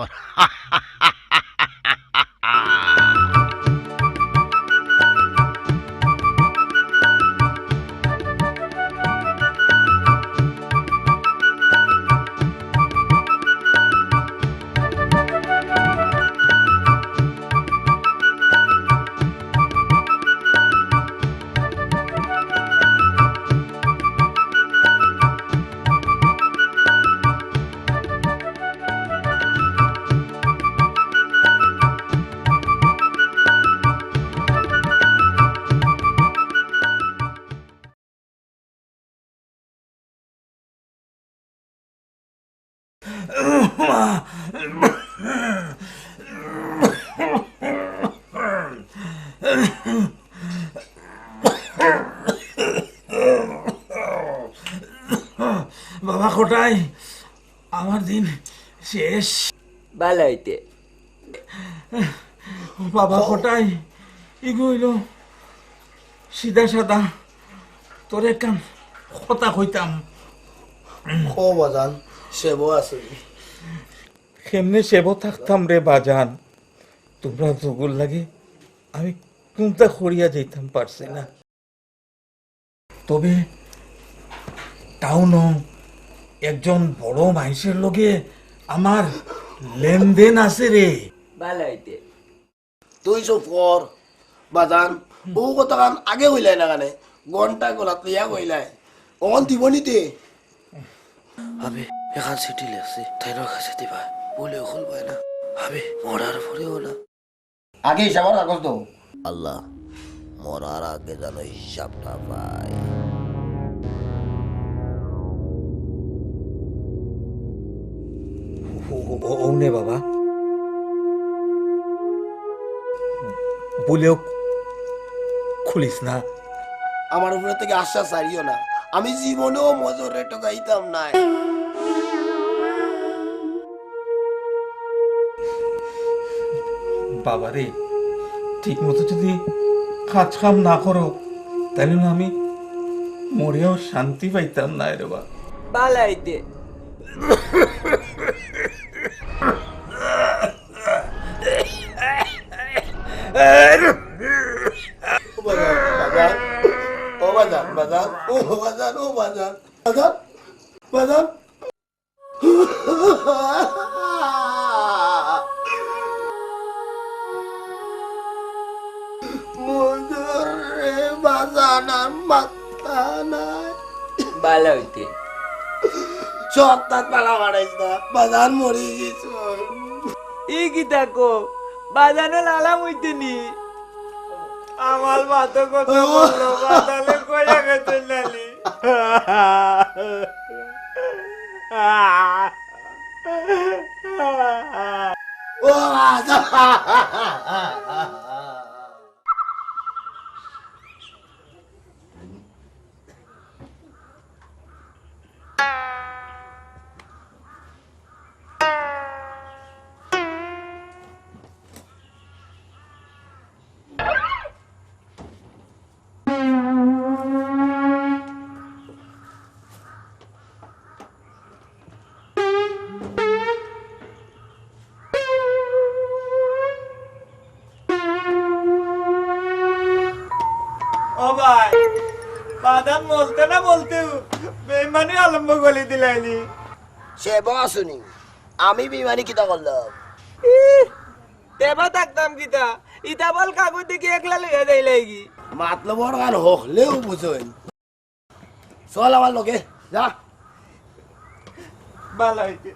কর। বাবা কোটাই আমার দিন শেষ। বালাইতে বাবা কোটাই ইগুইল সিধা সাদা তোর একখান কথা কইতাম। ও বাজান সেব আছে কেমনে সেব থাকতাম রে বাজান, তোমরা জগুর লাগে আমি কোনটা করিয়া যেতাম পারছি না। তবে টাউন একজন বড় মানুষের লগে আমার লেনদেন আছে রে। বালাইতে তুই সব কর বাজান ও কথা কান আগে হইলাই না কানে ঘন্টা গলাত লিয়া কইলাই অন দিব নিতে আবে এখান সিটি লেখছি তাইর কাছে দিবা বলে খুলবাই না আবে মরার পরেও না আগে হিসাব রাখস তো আল্লাহ মরার আগে যেন হিসাবটা পাই। ওনে বাবা বলেও খুলিস না। আমার উপরে থেকে আশ্বাস ছাড়িও না, আমি জীবনেও মজুরে টোকাইতাম নাই। বাবা রে ঠিক মতো যদি কাজ কাম না করো তাহলে না আমি মরেও শান্তি পাইতাম না রে বাবা। বালাইতে ও বাজান বাজান ও বাজান ও বাজান বাজান বাজান মজুরে বাজান মাথা নাই বালাইতে সত্তাত পালা মারাইস না বাজান মরি গেছ। ই কি থাকো বাজানো লালাম হইতেনি আমার মাথা কথা বললো বাদালে কইয়া গেছে নালি ও বাজান ও ভাই বাদাম বলতে না বলতে বেমানি আলম্ব গলি দিলাইনি সে বসুনি আমি বিমানি কিতা করলাম দেবা থাকতাম কিতা ইতা বল কাগজ দেখি একলা লইয়া দেই লাগি মাতলবর গান হলেও বুঝই চল আমার লোকে যা বালাইতে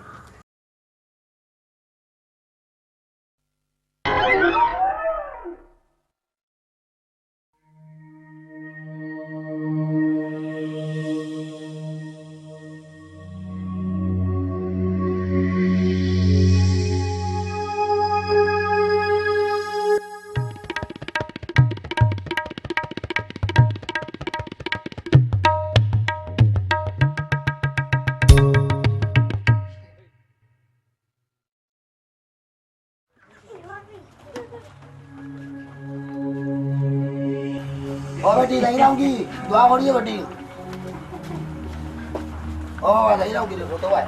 ও বেটি লাইন আও কি দোয়া করিও বেটি ও বাবা লাইন আও কি রে তো ভাই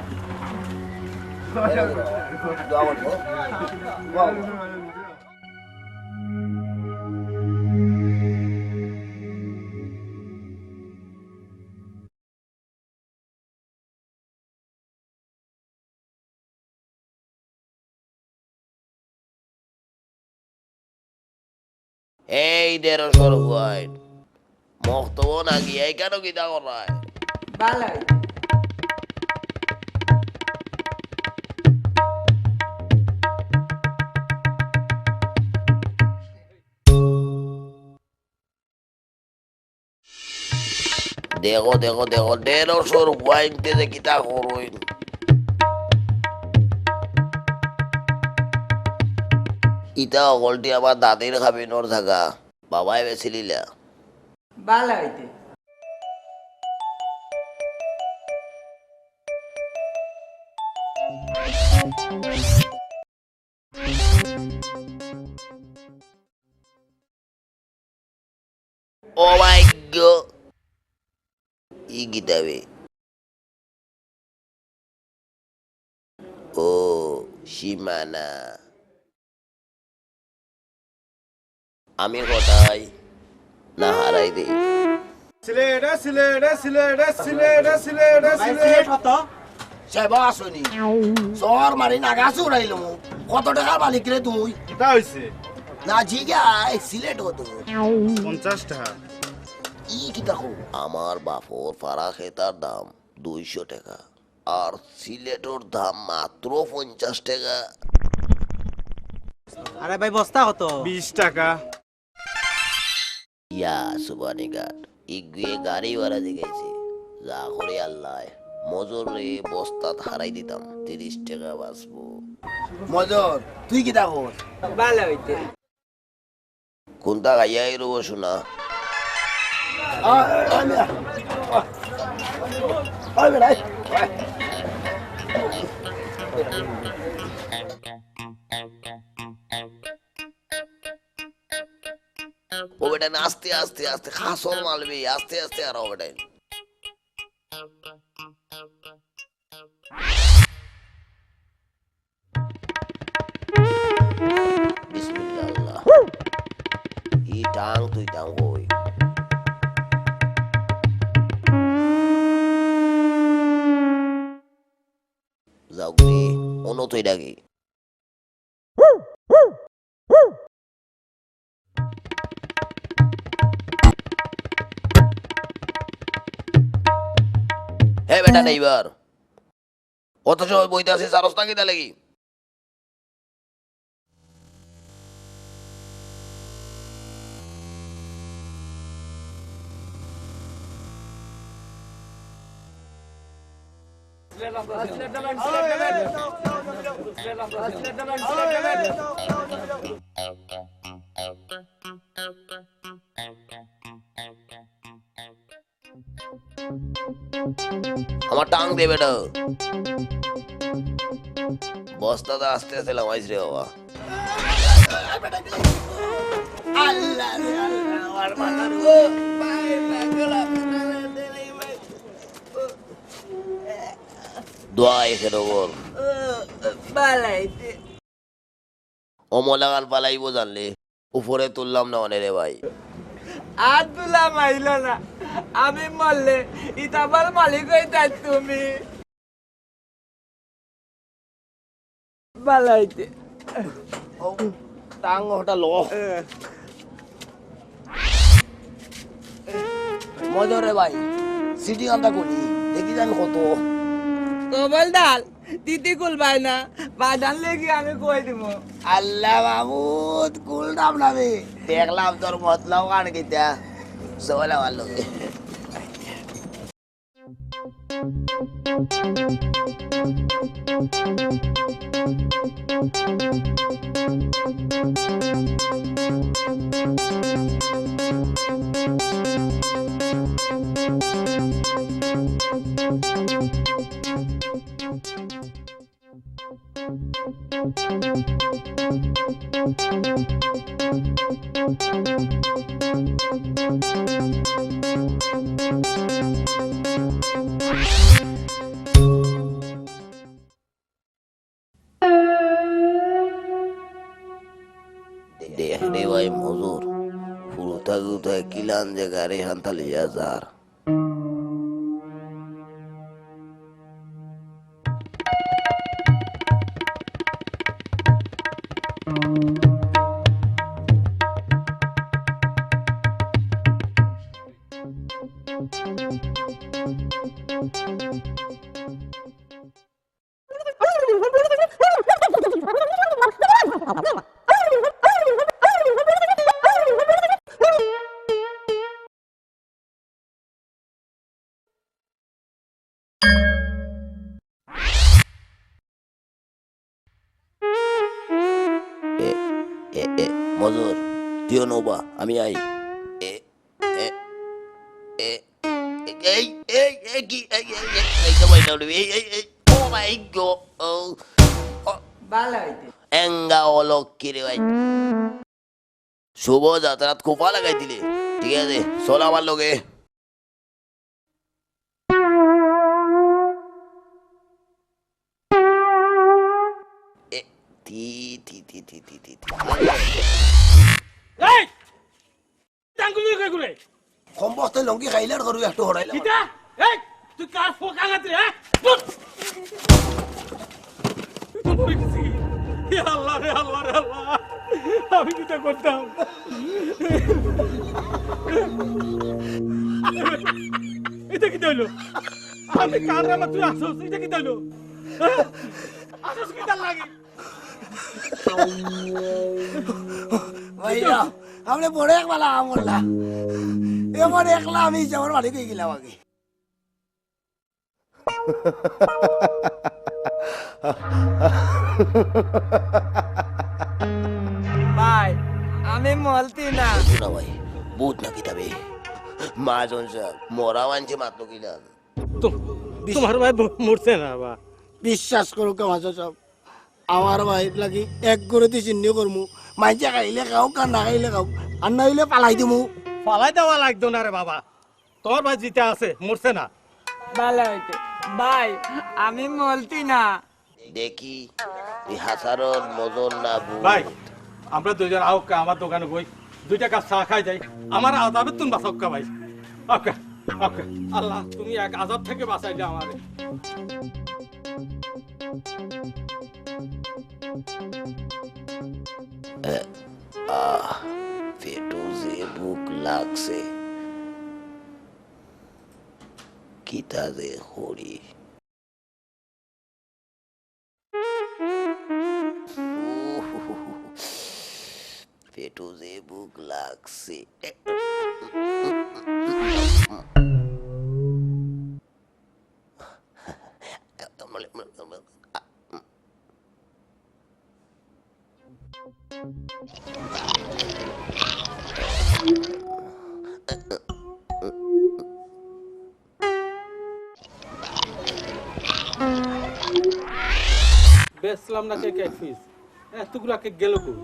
দোয়া করবো এই 150 রুপিয়ায় মক্তব না গিয়ে কেন কিতা করায় ভালো দেখো দেখো দেখো 150 রুপিয়ায় যে কিতা করুন ইটা অগলটি আমার দাদির খাবিনর থাকা বাবাই বেছিলিলা ভালো হইতে ও মাই গড ই গিতাবে ও সীমানা আমি কোথায় না হারাই দেই সেবা আসনি সর মারি নাগাছ উড়াইলো কত টাকার মালিক রে তুই কিতা হইছে না জিগা সিলেট হতো 50 টাকা ই কিতা কো আমার বাপর ফারা খেতার দাম 200 টাকা আর সিলেটর দাম মাত্র 50 টাকা আরে ভাই বস্তা কত 20 টাকা ইয়া সুবানি গাট ইগুয়ে গাড়ি ভাড়া জিগাইছে যা করে আল্লাহ মজর রে বস্তাত হারাই দিতাম 30 টাকা বাঁচবো মজর তুই কিতা কর ভালো হইতে কোনটা গাইয়াই রব শোনা ও বেটা আস্তে আস্তে আস্তে খাসর মালবি আস্তে আস্তে আর ও বেটা বিসমিল্লাহ ই টাং তুই টাং কই যাওগি অন্য তুই ডাকি হে বেটা ড্রাইভার অত সময় বইতে আসিস আর রাস্তা কিতা লাগি আমার টাং দে বেটা বস্তাটা আস্তে আস্তে লামাইছ রে বাবা আল্লাহ রে আল্লাহ আমার মাথা রে দোয়া এখানে বল ভালো হইতে অমলাগান পালাইবো জানলে উপরে তুললাম না অনেরে ভাই আর তুলা মাইল না আমি মরলে ইতাবার মালিক হইতা তুমি ভালো হইতে টাং ওটা লো মজা রে ভাই সিটি গানটা করি দেখি জান কত কবল ডাল তিতি কুল ভাই না বাদান লেগে আমি কই দিব আল্লাহ মাহমুদ কুল দাম নামে দেখলাম তোর মতলাও কান কিতা সওয়ালা ভালো কইলান যে গাড়ি হান্তা লিয়া যার মজুর দিও নৌবা আমি আই এ এ এ এই এই এই কি এই এই এই সবাই নাও এই এই এই ও মাই গড ও ভালো হইতে এঙ্গা অলক্ষী রে ভাই শুভ যাত্রাত কোপা লাগাই দিলে ঠিক আছে চল আমার লগে তি তি তি তি তি তি এই টাঙ্গুলি কই গুলে কম বস্তায় লঙ্কি খাইলে আর করবি একটু হরাইলে কিটা এই তুই কার ফোকা গাতে হ্যাঁ আল্লাহ রে আল্লাহ রে আল্লাহ আমি কিটা করতাম এটা কি হইলো আমি কার আমার তুই আসছ এটা কি হইলো আসছ কি তার লাগে ভাইয়া আমরা বড় এক বেলা আমলা এমন একলা আমি যাওয়ার বাড়ি গিয়ে গেলাম আগে ভাই আমি মলতি না না ভাই বহুত না কিতাবে মাজন সাহেব মরা মানছে মাত্র কিলাম তোমার ভাই মরছে না বা বিশ্বাস করো কামাজ সব আমার ভাই লাগি এক করে দিয়ে চিহ্ন করমু মাইজা খাইলে খাও কার না খাইলে খাও আর না হইলে পালাই দিমু ফালাই দেওয়া লাগতো না রে বাবা তোর ভাই জিতে আছে মরছে না ভালো হইতে ভাই আমি মলতি না দেখি এই হাসারর মজন না ভাই আমরা দুজন আউকা আমার দোকানে বই 2 কাপ চা খাই যাই আমার আজাবে তুমি বাঁচাওকা ভাই ওকে ওকে আল্লাহ তুমি এক আজাব থেকে বাঁচাইলে আমারে পেটু যে বুক লাগছে কিতা যে হরি পেটু যে বুক লাগছে বেসলাম না কেক ফিস এতগুলা কেক গেল কই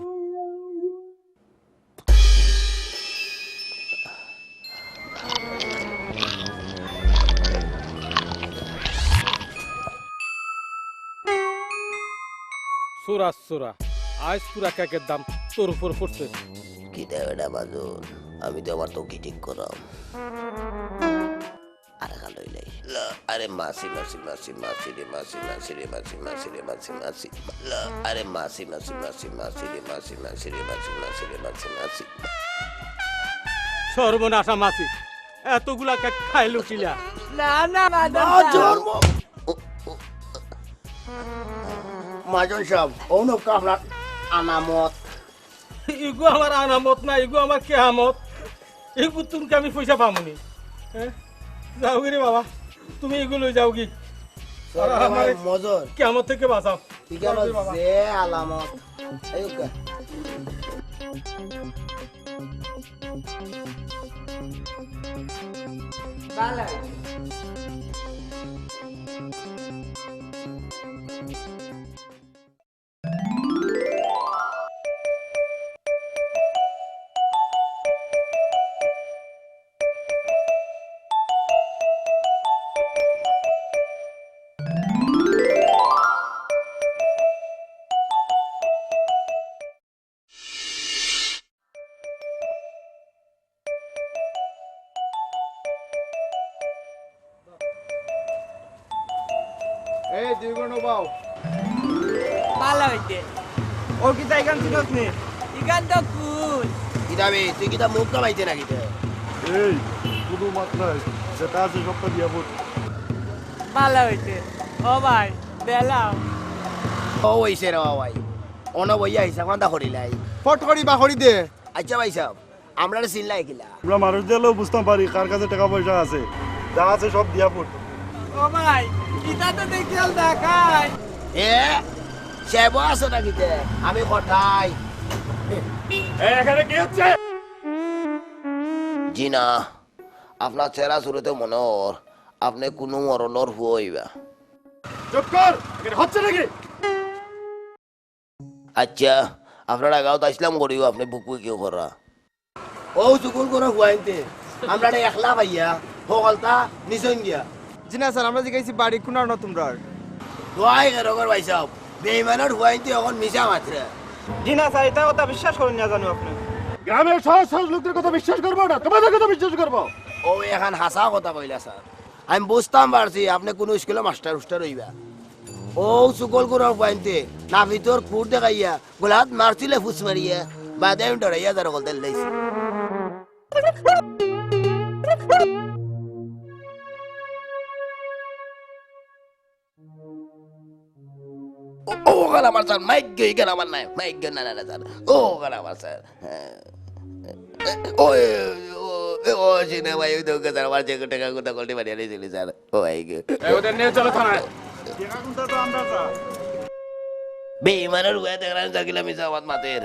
সুরা সুরা আজ পুরা কেকের দাম তোর উপর পড়ছে কি দেবেটা বাজন আমি তো আমার তো কি ঠিক করাম আরে গালই লাই আরে মাসি মাসি মাসি মাসি রে মাসি মাসি রে মাসি মাসি রে মাসি মাসি আরে মাসি মাসি মাসি মাসি রে মাসি মাসি রে মাসি মাসি রে মাসি মাসি সর্বনাশা মাসি এতগুলা কেক খাইলো কিলা না না মাজন সাহেব অনুপ আপনার আনামত ইগু আমার আনামত না ইগু আমার কেয়ামত ইগু তুমি আমি পয়সা পামনি যাও রে বাবা তুমি এগুলো যাও কি মজর কেয়ামত থেকে বাঁচাও ঠিক আছে যে আলামত আয়ুকা ভালো এই দুই গুণ বাও ভালো হইতে ও কি তাই গান শুনছ নি ইগান তো কুল কিতাবে তুই কিতা মুখ কামাইতে নাকি তে এই শুধু মাত্রায় যেটা আছে সবটা দিয়া পড় ভালো হইতে ও ভাই বেলাও ও হইছে রে ভাই অন বইয়া হিসাব কান্দা করিলাই ফট করি বা করি দে আচ্ছা ভাই সাহেব আমরা চিল্লাই কিলা আমরা মানুষ দিলেও বুঝতাম পারি কার কাছে টাকা পয়সা আছে যা আছে সব দিয়া পড় ও ভাই ইটা তো দেখিয়াল দেখাই এ সেব আছো নাকি তে আমি কোথায় এখানে কি হচ্ছে জি না আপনার চেহারা শুরুতে মনে হর আপনি কোনো মরলর হইবা চুপ কর এখানে হচ্ছে নাকি আচ্ছা আপনারা গাঁত আসলাম করিও আপনি বুকু কেউ করা ও চুকুল করে হুয়াইতে আমরা একলা ভাইয়া সকলতা নিচন গিয়া জি না স্যার আমরা জিগাইছি বাড়ি কোনার না তোমরা দোয়াই গেরগর ভাই সাহেব বেইমানের হুয়াইতে এখন মিশা মাত্র জি না স্যার এটা কথা বিশ্বাস করেন না জানো আপনি গ্রামের সহজ সহজ লোকদের কথা বিশ্বাস করবো না তোমাদের কথা বিশ্বাস করবো ও এখন হাসা কথা কইলা স্যার আমি বুঝতাম পারছি আপনি কোনো স্কুলে মাস্টার উস্টার হইবা ও চুকল করে হুয়াইতে না ভিতর কুট দেখাইয়া গোলাত মারছিলে ফুস মারিয়া বাদে আমি ডরাইয়া যারা বলতে লাইছি ও গান আমার স্যার মাইক গই গান আমার নাই মাইক গান না না স্যার ও গান আমার স্যার ও ও জিনা ভাই ওই দোকে স্যার আমার যে টাকা কথা কলটি বাড়ি আনিয়েছিলি স্যার ও ভাই গে ওদের নিয়ে চলো থানায় টাকা কোনটা তো আমরা চা বেইমানের হুয়া দেখলাম জাগিলা মিশা আমার মাতের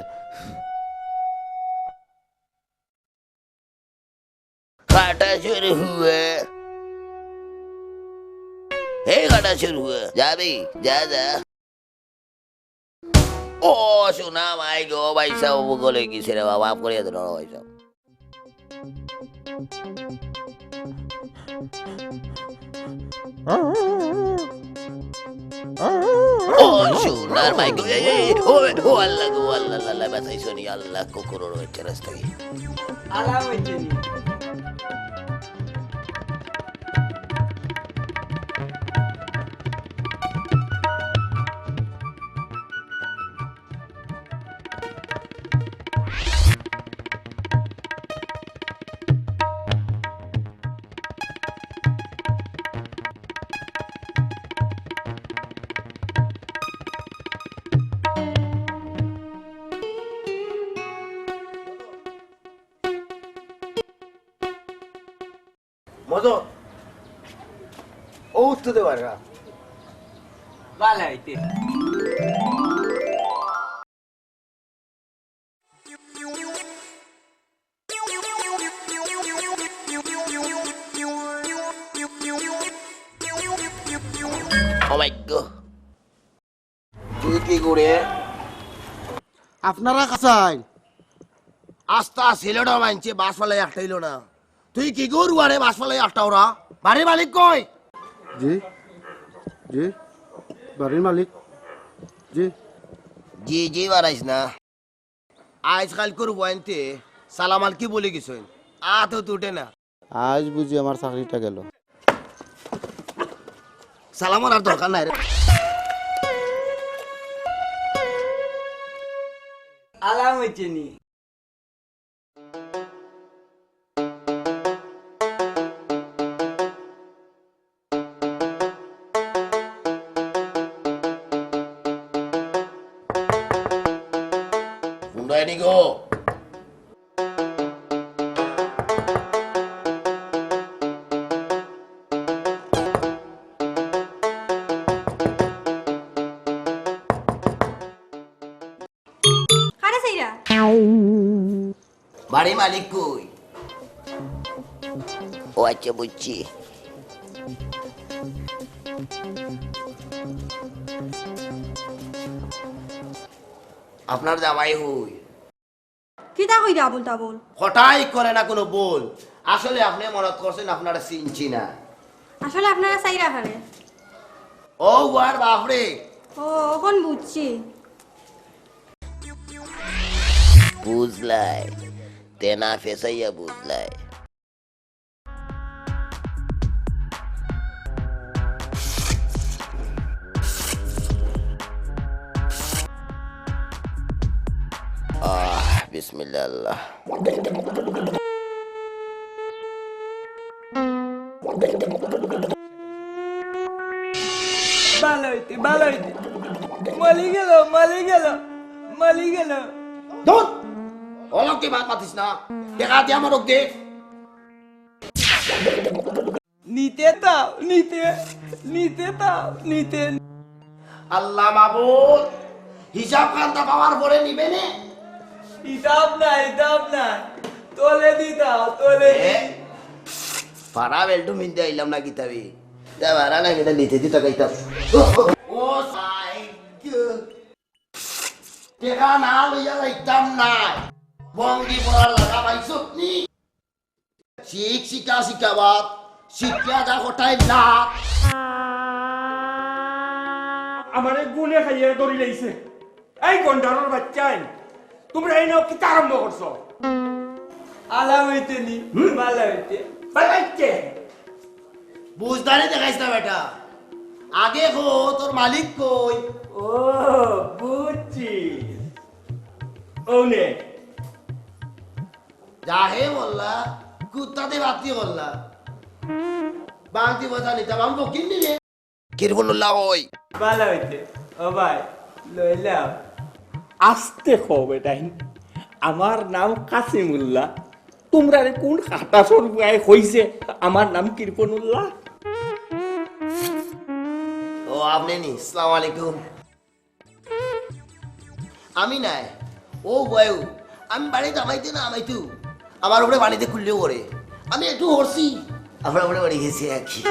কাটা শুরু হুয়া হে কাটা শুরু হুয়া যাবি যা যা ও শোনা মাই গো ভাই সাহেব বলে গেছে রে বাবা আপ করিয়া দিল ভাই সাহেব ও শোনার মাই গো ও আল্লাহ গো আল্লাহ আল্লাহ বাসাই শুনি আল্লাহ কুকুরের হচ্ছে রাস্তায় আলাম হইতে নি মজো ও উঠতে দে পারগা ভালো হইতে ও মাই গো তুই কি করে আপনারা কাছাই আস্তা ছিল না মানছে বাস ফালাই একটাইল না তুই কি গরু আরে বাস ফালাই একটা ওরা বাড়ি মালিক কই জি জি বাড়ির মালিক জি জি জি বাড়াইস না আজকাল করু বয়নতে সালামাল কি বলে গেছেন আ তো তুটে না আজ বুঝি আমার চাকরিটা গেল সালামার আর দরকার নাই রে আলাম হইতে নি হুন্ডাই গো কারে সাইরা বাড়ি মালিক কই ও আচ্ছা বুঝছি আপনার জামাই হই কিতা কইরা আবুল তাবুল হঠাই করে না কোনো বল আসলে আপনি মনে করছেন আপনারা চিনছি না আসলে আপনারা সাইরা হারে ও আর বাপরে ও এখন বুঝছি বুঝলাই তেনা ফেসাইয়া বুঝলাই বিসমিল্লাহ আল্লাহ। ভালো হইতে ভালো হইতে মালি গেল মালি গেল মালি গেল ধুত অলকে বাদ পাতিস না, টাকা দিয়ে আমার দে। নিতে তাও নিতে নিতে তাও নিতে আল্লাহ মাবুদ, হিসাব খান্তা পাওয়ার পরে নিবে নে। হিসাব নাই তোলে দিতাও তোলে পারা বেল্টু মিনতে আইলাম না কিতাবি তা ভাড়া না এটা নিতে দিতে গাইতাম। ও সাইকে টাকা না লইয়া যাইতাম না, বঙ্গি পড়ার লাগা পাইছত নি। শিক্ষাবাদ শিক্ষা যা গোটাই না। আমারে গুনে খাইয়ে দড়ি লাইছে। এই গন্ডারের বাচ্চাই তোমরা এই নাও কি আরম্ভ করছো? আলাম হইতে নি ভালো হইতে বাচ্চা বুঝদারি দেখাইছ না বেটা, আগে কো তোর মালিক কই। ও বুঝছি ওনে যাহে বললা কুত্তাতে বাতি বললা বাংতি বজা নিতাম আমি কিনি রে কিরবনুল্লাহ ওই ভালো হইতে ও ভাই লইলাম আস্তে হবে তাই। আমার নাম কাসিমুল্লাহ, তোমরা কোন খাতা সরকায় হইছে আমার নাম কৃপনুল্লাহ। ও আপনি নি আসসালামু আলাইকুম। আমি নাই ও বয়ু, আমি বাড়িতে আমাইতে না আমাইতু আমার উপরে বাড়িতে খুললেও করে আমি একটু হরছি আমার উপরে বাড়ি গেছি একই।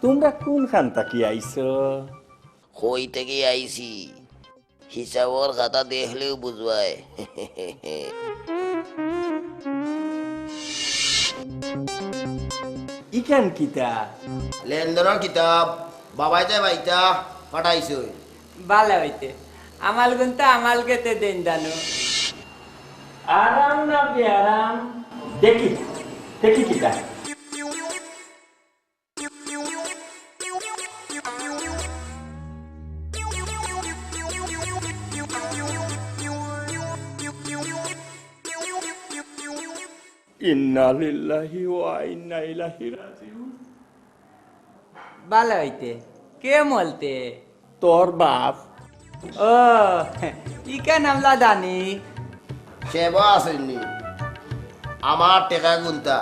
তোমরা কোন খান তাকি আইছো? কই থেকে আইছি হিসাবর খাতা দেখলেও বুঝবায়। ইখান কিতা লেনদেনের কিতাব বাবাই তাই বাইতা পাঠাইছো। ভালো হইতে আমাল গুনতে আমাল কেতে দেন জানো আরাম না বেআরাম দেখি দেখি কিতা ইন্না লিল্লাহি ওয়া ইন্না ইলাইহি রাজিউন। ভালো হইতে কে মলতে তোর বাপ ও ইকা নামলা জানি সেবা আসেননি আমার টেকা গুনতা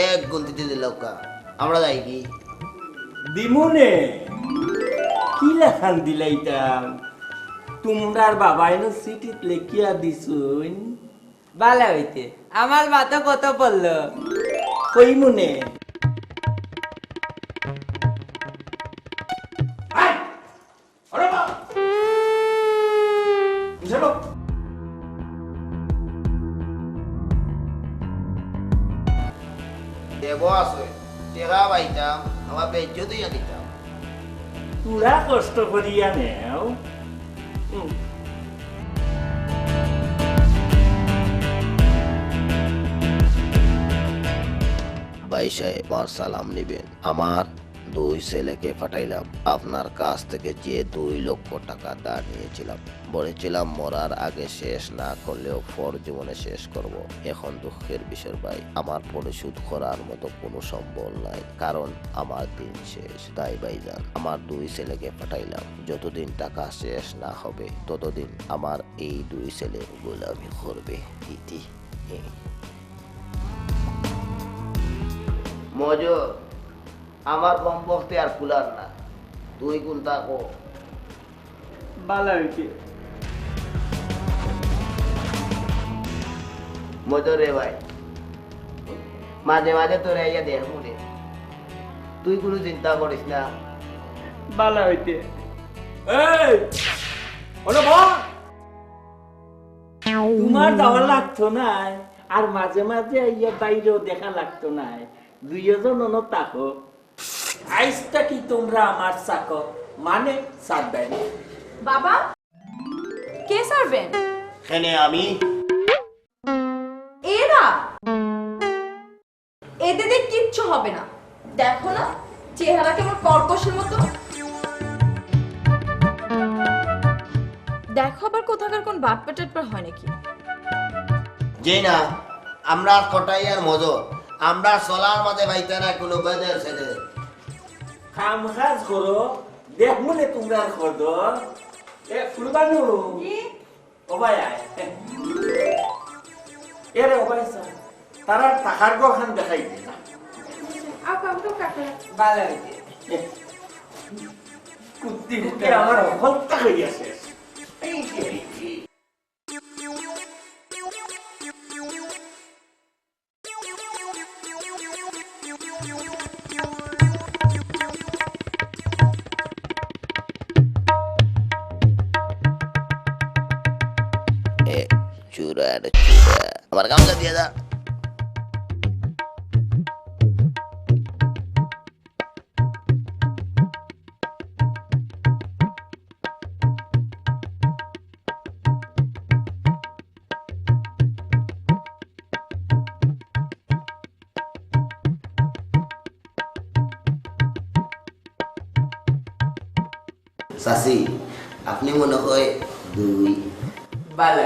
এক গুনতিতে দিলকা আমরা যাই কি দিমুনে কি লেখান দিলাইতাম তোমরার বাবাই না চিঠিত লেখিয়া দিছুন। ভালো হইতে আমার মাথা কত পড়লো কই মনে দেব আছে টেকা পাইতাম আমার বেজ্য দিয়া দিতাম। পুরা কষ্ট করিয়া নেও। ভাই সাহেব আমার সালাম নিবেন, আমার দুই ছেলেকে পাঠাইলাম আপনার কাছ থেকে যে 2 লক্ষ টাকা ধার নিয়েছিলাম, বলেছিলাম মরার আগে শেষ না করলেও পর জীবনে শেষ করব। এখন দুঃখের বিষয় ভাই আমার পরিশোধ করার মতো কোনো সম্বল নাই, কারণ আমার দিন শেষ। তাই ভাইজান আমার 2 ছেলেকে পাঠাইলাম, যতদিন টাকা শেষ না হবে ততদিন আমার এই 2 ছেলে গোলামি করবে। ইতি মজুর আমার কমপক্ষে আর কুলার না, তুই কোন থাকো। ভালো হইছে মজুর রে ভাই, মাঝে মাঝে তোরে ইয়া দেখবো রে, তুই কোনো চিন্তা করিস না। ভালো হইতে এই ওরে বল তোমার যাওয়া লাগতো না, আর মাঝে মাঝে ইয়া বাইরেও দেখা লাগতো না। দুইজন অন্য তাকো আইসটা কি তোমরা আমার চাকর মানে সারবেন। বাবা কে সারবেন? এখানে আমি এরা এদের দিয়ে কিচ্ছু হবে না, দেখো না চেহারা কেমন কর্কশের মতো। দেখো আবার কোথাকার কোন বাটপা টাটপা হয় নাকি। যে না আমরা কটাই আর মজো আমরা চলার মাঝে ভাইতে না কোনো বেদের ছেলে কাম কাজ করো দেখ মনে তোমরা খদর এ ফুলবানু ও ভাই আয় এরে ও ভাই স্যার তারা টাকার গখান দেখাই দে না ভালো কুত্তি কুত্তি আমার হত্যা হইয়াছে এই যে চুরার চুরা আমার গামছা দিয়ে দা সাসি আপনি মনে হয় দুই ভালো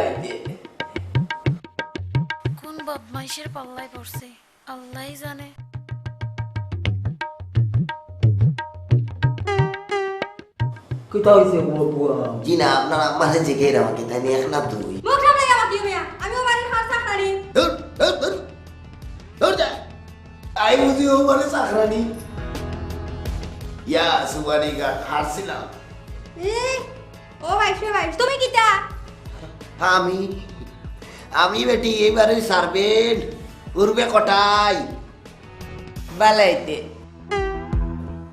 কোন বদমাইশের পাল্লায় পড়ছে আল্লাহই জানে। কোথা হইছে বুয়া জি না আপনার আম্মারে জিগে আমাকে তাই নিয়ে এখন দুই মুখ সামলাই আমার দিও মিয়া আমিও বাড়ির হার চাকরানি ধর যা আই বুঝি ও মানে চাকরানি ইয়া সুবানি গা হারছিলাম ও ভাইসে ভাই তুমি কিটা আমি বেটি এইবারে সার্ভেন্ট উড়বে কটাই ভালো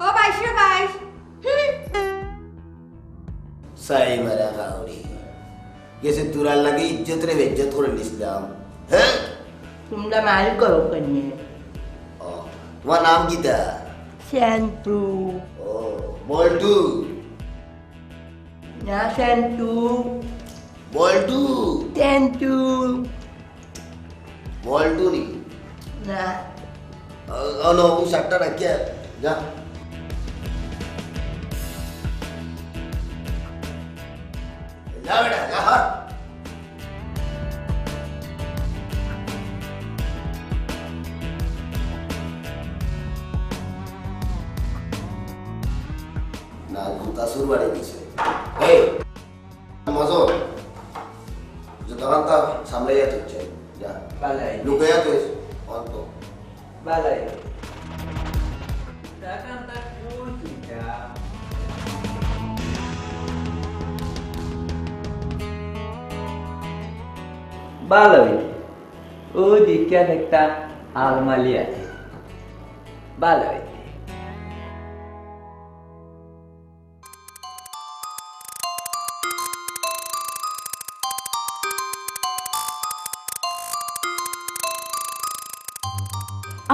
ও ভাইসে ভাই সাই মারা গাউরি গেছে তুরার লাগে ইজ্জত রে বেজ্জত করে নিছিলাম হ্যাঁ তোমরা মাল করো কেনে ও তোমার নাম কি দা শ্যান্টু ও বল্টু না শ্যান্টু বল্টু শ্যান্টু বল্টু নি না নো ও সাতটা রাখিয়া যা যা বেটা যা হাট না গুতা সুর বাড়ি দিছে এই মজো যতক্ষণ তা সামলাইয়া তুলছে যা ভালো লুকাইয়া তুই অন্ত ভালো টাকাটা কোন কিটা ভালোই ও দিকে একটা আলমারি আছে ভালোই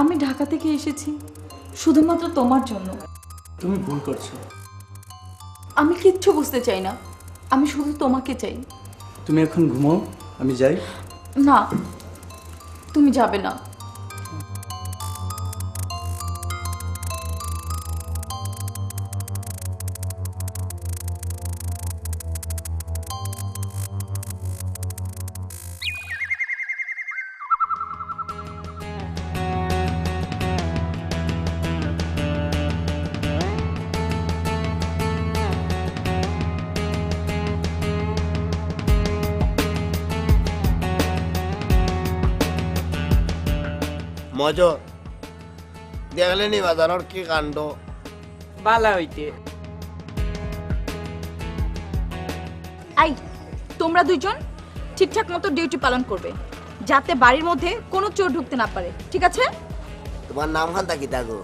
আমি ঢাকা থেকে এসেছি শুধুমাত্র তোমার জন্য। তুমি ভুল করছো আমি কিচ্ছু বুঝতে চাই না, আমি শুধু তোমাকে চাই। তুমি এখন ঘুমাও আমি যাই না, তুমি যাবে না। মজো দেখলেনি বাজানোর কি কাণ্ড ভালো হইতে আই, তোমরা দুইজন ঠিকঠাক মতো ডিউটি পালন করবে, যাতে বাড়ির মধ্যে কোনো চোর ঢুকতে না পারে, ঠিক আছে? তোমার নাম খান্তা কি থাকো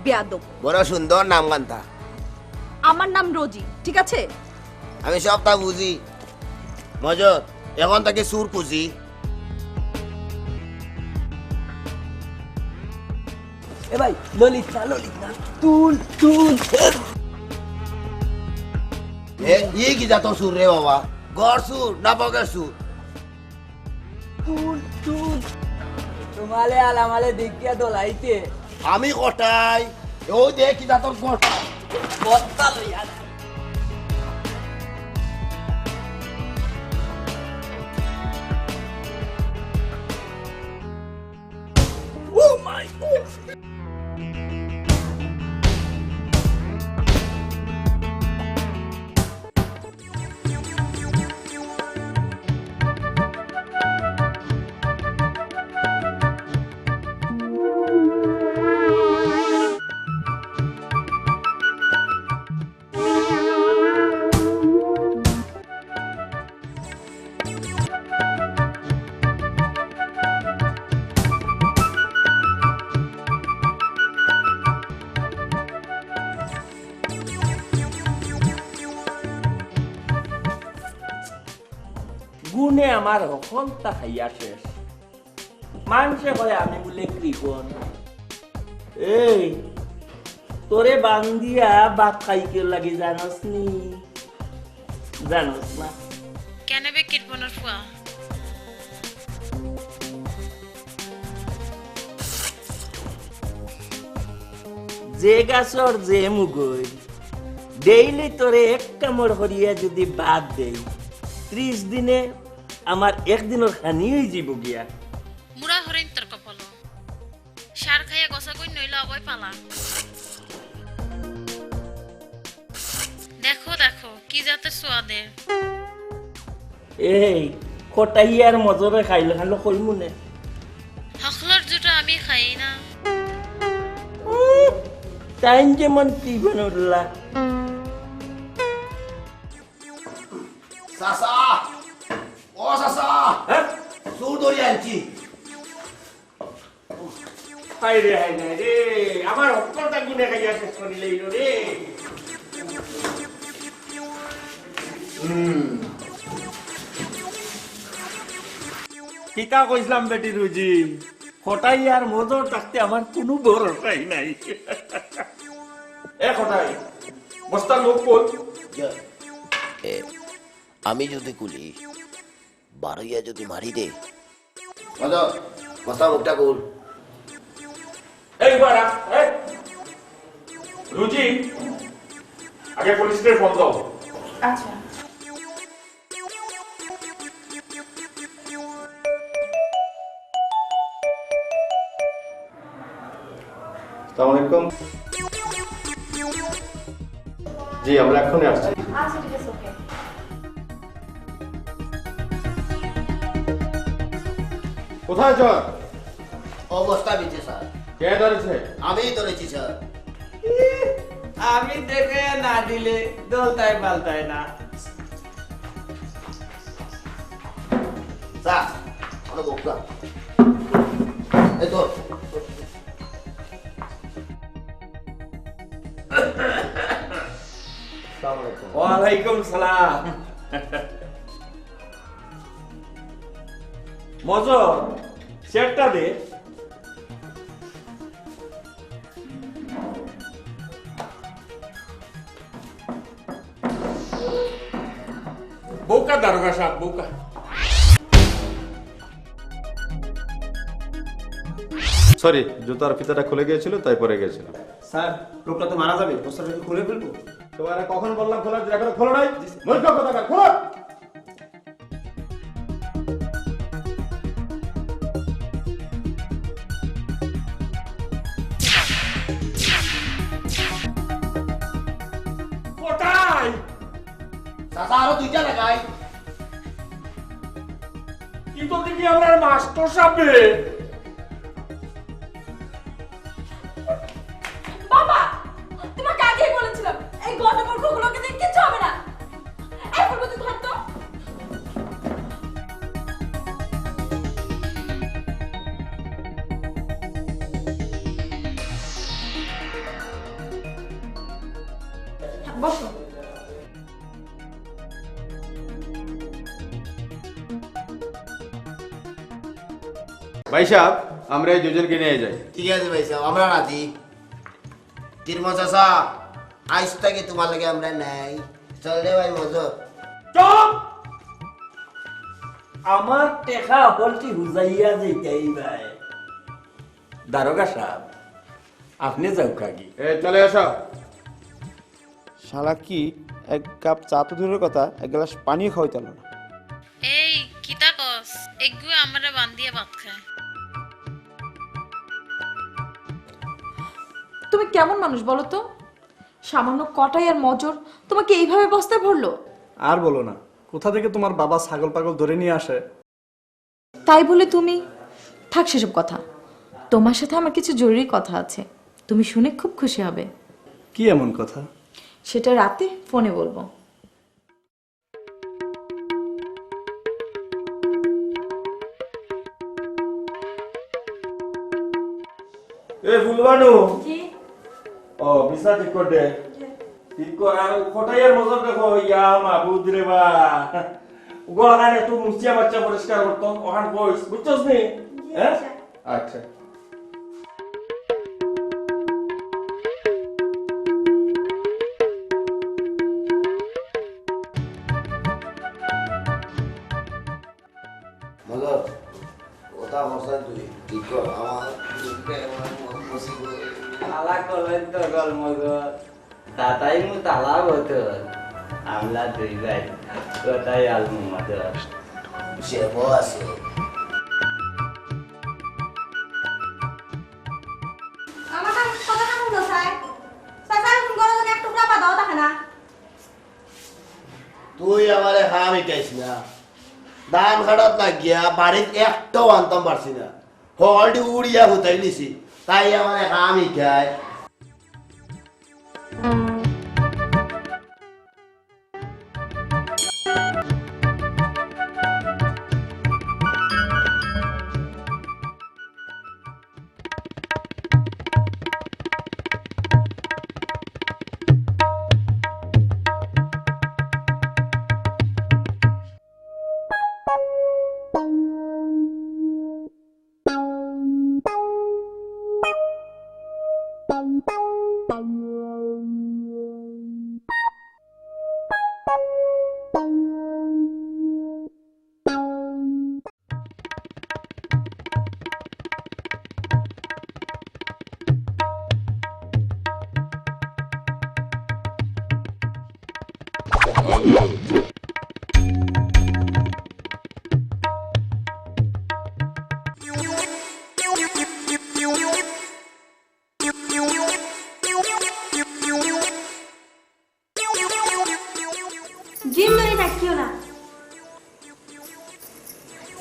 বেয়াদব। বড় সুন্দর নাম খান্তা আমার নাম রোজি, ঠিক আছে? আমি সবটা বুঝি মজো এখন তাকে সুর খুঁজি এ ভাই ললিত না তুল ইয়ে কি যা তোর সুর রে বাবা গড় সুর না পকের সুর তুল তোমালে আলামালে দেখিয়া দোলাইতে আমি কটাই ও দেখি যা তোর গোটা বত্তা লইয়া গুণে আমার হকলটা খাইয়া শেষ মানুষে কয় আমি বলে কৃপণ এই তোরে বান্দিয়া বাপ খাইকে লাগি জানস নি জানস না কেন বে কীর্তনের ফুয়া যে গাছর যে মুগই ডেইলি তোরে এক কামড় হরিয়া যদি বাদ দেই 30 দিনে আমার একদিনের খানি হয়ে যাব গিয়া মুড়া হরেন তোর কপাল সার খাইয়া গসা কই নইলে অবয় পালা দেখো দেখো কি জাতের সোয়াদে এই কটাইয়ার মজরে খাইলে খাইলে কই মনে হকলর জুটা আমি খাই না টাইম যেমন টিভেন উঠলা চাচা ও চাচা চুর ধরে আনছি হাই রে আমার অক্কলটা গুনে খাইয়া শেষ করিলেই রে কিতা কইছিলাম বেটি রুজি কটাই আর মজর থাকতে আমার কোনো ভরসাই নাই এ কটাই বস্তার মুখ কই আমি যদি কুলি বারইয়া যদি মারি দে মজা বস্তা মুখটা কুল এইবার রুজি আগে পুলিশকে ফোন দাও আচ্ছা আসসালামু আলাইকুম জি আমরা এখনই আসছি আচ্ছা ঠিক আছে ওকে কোথায় চল অবস্থা দিচ্ছে স্যার কে ধরেছে আমি ধরেছি স্যার আমি দেখে না দিলে দলতায় পাল্টায় না স্যার আমার বকরা এই তো ওয়ালাইকুম সালাম মজো সেটটা দে বউকা দারোগা সাহেব বউকা সরি জুতার ফিতাটা খুলে গিয়েছিল তাই পরে গেছিলাম স্যার লোকটা তো মারা যাবে বস্তাটা কি খুলে ফেলবো তোমার কখন বললাম খোলা এখনো খোলো নাই মূর্খ কথা খোলো কোথায় চাচা আরো দুইটা লাগাই কিন্তু দেখি আমরা মাস্টার সাহেব বাবা তোমাকে আগেই বলেছিলাম এই গণমূর্খগুলোকে দিয়ে কিচ্ছু হবে না এই বলবো তুই ধর তো বসো ভাই সাহেব আমরা এই দুজনকে নিয়ে যাই ঠিক আছে ভাই সাহেব আমরা রাজি তিরমা চাচা আজ থেকে তোমার লাগে আমরা নাই চল রে ভাই মজর চুপ আমার টেকা হলটি হুজাইয়া যেতেই ভাই দারোগা সাহেব আপনি যাও কাকি চলে আসো শালা কি এক কাপ চা তো দূরের কথা এক গ্লাস পানি খাওয়াইতে না এই কিতা কস এগুলো আমারে বান্ধিয়ে ভাত খায় তুমি কেমন মানুষ বলো তো? সামান্য কটাই আর মজর তোমাকে এইভাবে বস্তায় ভরলো? আর বলো না, কোথা থেকে তোমার বাবা ছাগল পাগল ধরে নিয়ে আসে। তাই বলে তুমি থাক সেসব কথা। তোমার সাথে আমার কিছু জরুরি কথা আছে, তুমি শুনে খুব খুশি হবে। কি এমন কথা? সেটা রাতে ফোনে বলবো। এ ফুলবানু কি? ও বিছনা ঠিক কর দে। ঠিক কর আর কোটাইয়ার মজা দেখো ইয়া মাহবুব রে বা গোলাখান একটু মুছিয়া বাচ্চা পরিষ্কার করতো ওখান কইস বুঝছস নি? হ্যাঁ আচ্ছা মজর কথা মশাই তুই ঠিক কর আমার তালা করলেন তো গল মজর তাতাই মু তালা হতো আমলা দুই ভাই কোথায় আলমু মজর সে আছে আমার কথা না শুনতো স্যার স্যার ফোন করে যদি একটু টাকা দাও তাকে না তুই আমারে হাম ইটাইস না ধান খাটাত লাগিয়া বাড়িত একটাও আনতাম পারছি না হলটি উড়িয়া হুতাই নিছি তাই আমারে হাম ইটাই জিম ধরে থাকিও না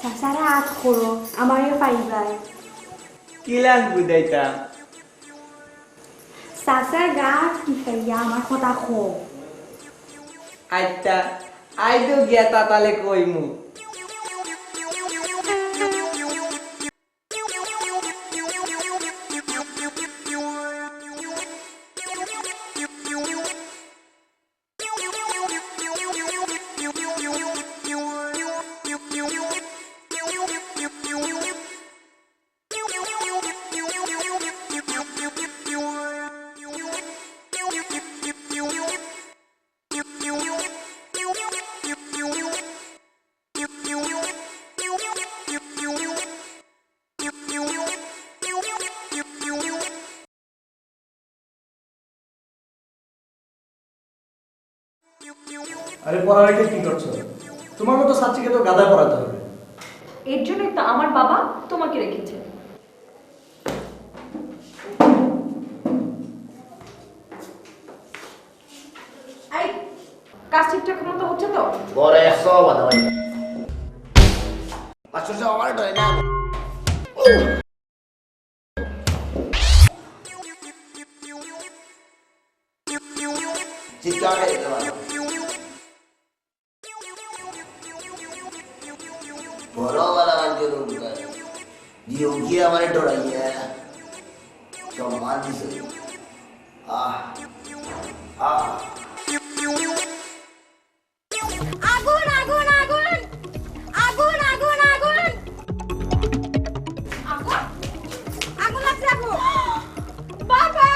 সাসারা আজ করো আমারও পাইবাই কি লাগবে দাইতাম সাসার গা কি খাইয়া আমার কথা খো আচ্ছা আই তো গিয়া তাতালে কইমু আরে পড়ালেখা কি করছো? তোমার মতো ছাত্রীকে তো গাদা পড়াতে হবে। এর জন্যই তো আমার বাবা তোমাকে রেখেছে। এই কাজ ঠিকঠাক মতো হচ্ছে তো? পরে 100 বানাই আচ্ছা আমার ডরে না চিৎকার করে দেওয়া বড় वाला আনতে রুকা দিও কি আমারে ডরাইয়া সম্মান দিছে আহ আহ আগুন আগুন আগুন আগুন আগুন আগুন আগুন আগুন লাগছে আগুন বাবা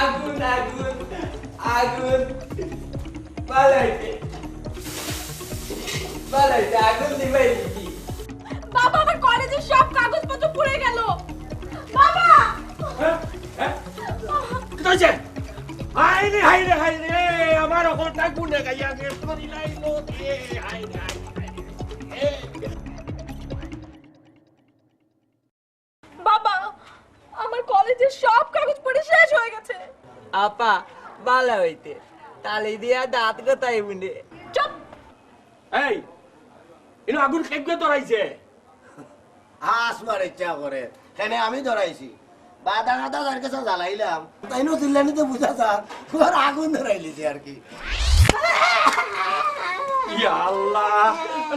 আগুন আগুন আগুন বালাইতে বালাইতে আগুন দিবাই দিদি বাবা আমার কলেজের সব কাগজপত্র পুড়ে গেল। বাবা কিতাছে হাইরে হাইরে হাইরে আমার ওটা গুনে গাইয়া গে তোরি লাইলো এ হাইরে হাইরে বাবা আমার কলেজের সব কাগজ পড়ে শেষ হয়ে গেছে। আপা ভালো হইতে তালি দিয়া দাঁত গোতাই বুনে। চুপ। এই ইনো আগুন খেগে ধরাইছে। হাঁস মার ইচ্ছা করে এখানে আমি ধরাইছি বাদা গাদা তার কাছে জ্বালাইলাম তাইনো চিল্লানিতে বুঝা যা আর আগুন ধরাইলিছে আর কি। ইয়া আল্লাহ,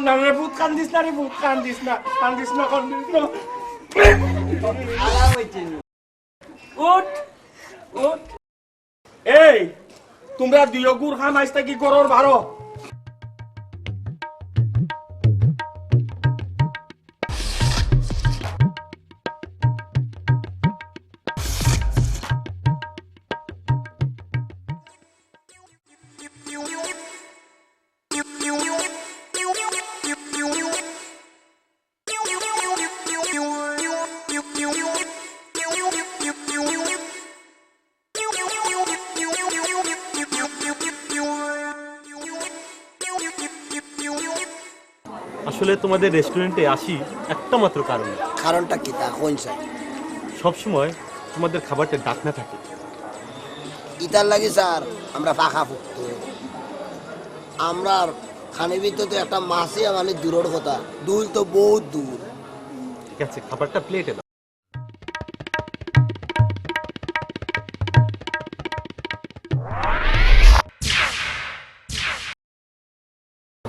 না রে ভূত কান্দিস না রে, ভূত কান্দিস না, কান্দিস না, কান্দিস না। আলাম হইছে উঠ উঠ। এই তোমরা দুই গুড় খাম আইস্তা কি করর ভারো। আসলে তোমাদের রেস্টুরেন্টে আসি একটা মাত্র কারণে। কারণটা কি তা কোন স্যার? সবসময় তোমাদের খাবারটা ডাক না থাকে। ইতার লাগে স্যার আমরা পাখা ফুকতো আমরা খানে ভিতরে তো একটা মাসে মানে দূরের কথা, দূর তো বহুত দূর। ঠিক আছে, খাবারটা প্লেটে দাও।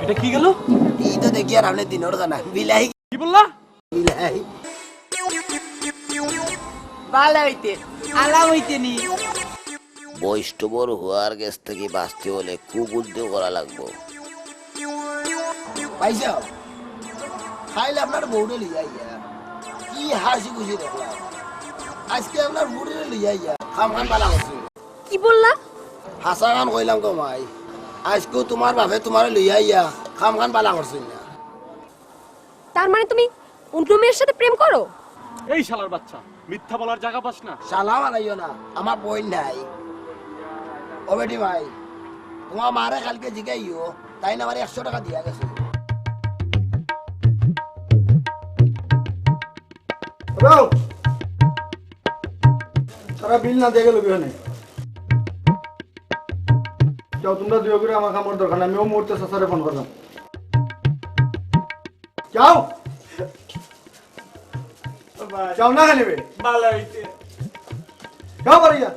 এটা কি গেল? এই তো দেখি আর আপনি দিনের খানা বিলাই। কি বললা? বিলাই ভালো হইতে আলাম হইতে নি। বৈষ্ণবর হওয়ার গেছ থেকে বাঁচতে হলে খুব উদ্যোগ করা লাগবো। পাইছা খাইলে আপনার বউরে লিয়া কি হাসি খুশি দেখলাম। আজকে আপনার বউরে লিয়া খাম খান পালা করছে। কি বললা? হাসা গান কইলাম তো মাই, আজকেও তোমার বাপে তোমার লইয়া খাম খান পালা করছে না। তার মানে তুমি অন্য মেয়ের সাথে প্রেম করো? এই শালার বাচ্চা, মিথ্যা বলার জায়গা পাস না। শালা বানাইও না, আমার বই নাই। ও বেটি ভাই, তোমার মারে কালকে জিগাইও, তাই না আমার 100 টাকা দিয়া গেছে। সারা বিল না দিয়ে গেল বিহানে যাও, তোমরা দুই করে আমার খামার দরকার নাই, আমিও মুহূর্তে সাসারে ফোন করলাম। যাও যাও না খালিবে ভালো হইছে। যাও বাড়ি যা।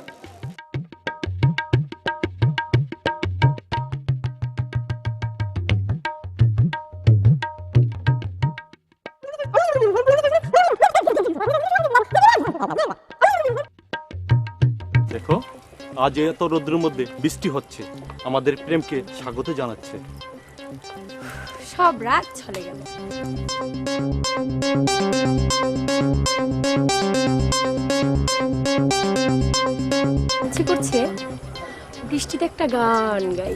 দেখো, আজ এত রোদ্রের মধ্যে বৃষ্টি হচ্ছে, আমাদের প্রেমকে স্বাগত জানাচ্ছে। সব রাত চলে গেল। ইচ্ছে করছে বৃষ্টিতে একটা গান গাই।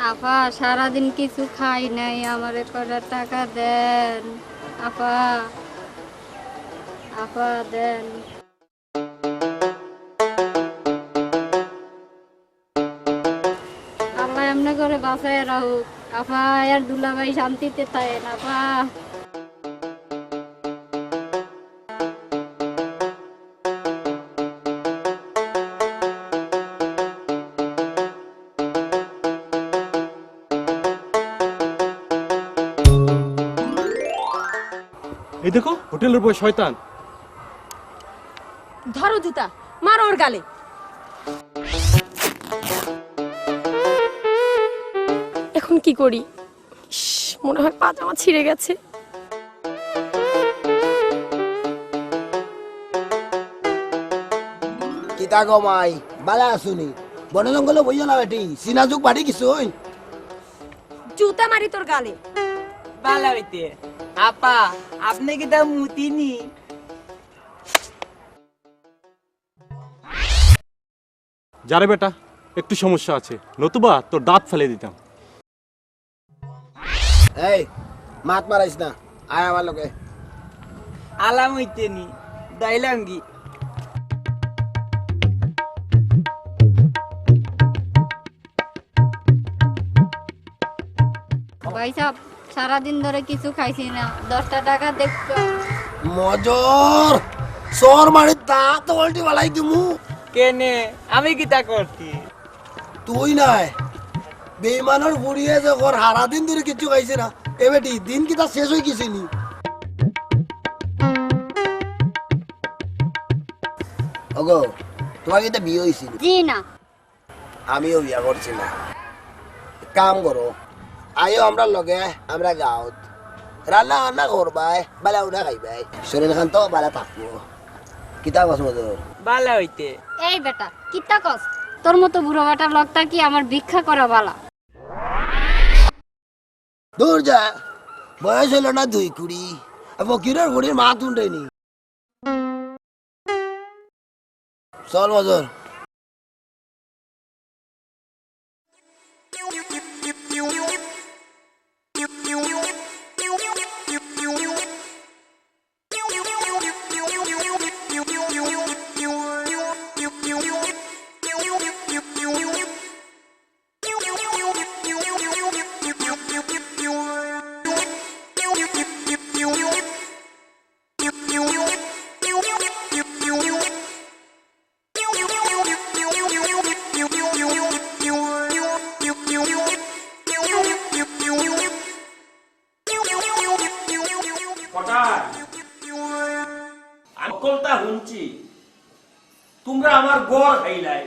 আপা সারাদিন কিছু খাই নাই, আমারে কটা টাকা দেন আপা, আপা দেন। আপা এমনি করে বাসায় রাহুক আপা, আর দুলাভাই শান্তিতে থাকেন আপা। এই দেখো হোটেলের বই শয়তান। ধরো জুতা, মারো ওর গালে। এখন কি করি? মনে হয় পাজামা ছিঁড়ে গেছে। কিতা গো মাই বালা আসুনি, বন জঙ্গলে বইয়া না বেটি, সিনাজুক বাড়ি কিছু জুতা মারি তোর গালে। ভালো হইতে আপা, আপনি কি তা মুতিনি? যারে বেটা একটু সমস্যা আছে, নতুবা তোর দাঁত ফেলে দিতাম। এই মাত মারাইস না, আয় আমার লোকে। আলাম হইতেনি দাইলাঙ্গি। ভাই সাহেব সারাদিন ধরে কিছু খাইছি না, 10টা টাকা দেখো। মজর সর মারি দাঁত উল্টি বালাই দিমু। কেনে আমি কি তা করছি? তুই নাই বেইমানের বুড়িয়ে যখন হারা দিন ধরে কিছু খাইছে না, এ বেটি দিন কি তা শেষ হয়ে গেছে নি? ওগো তোমার কি বিয়ে হয়েছিল? জি না। আমিও বিয়া করছি না। কাম করো, আয়ো আমরা লগে, আমরা গাঁত রান্না বান্না করবাই, বালা উনা খাইবাই, শরীর খান তো বালা থাকবো। কিতা কস মজুর? ভালো হইতে। এই বেটা কিতা কস? তোর মতো বুড়ো বেটা লোকটা কি আমার ভিক্ষা করা বালা? দূর যা, বয়স হলো না 2 ফকিরের বুড়ির মা তুন্ডেনি। চল মজুর। সকলটা শুনছি, তোমরা আমার গড় খাইলাই,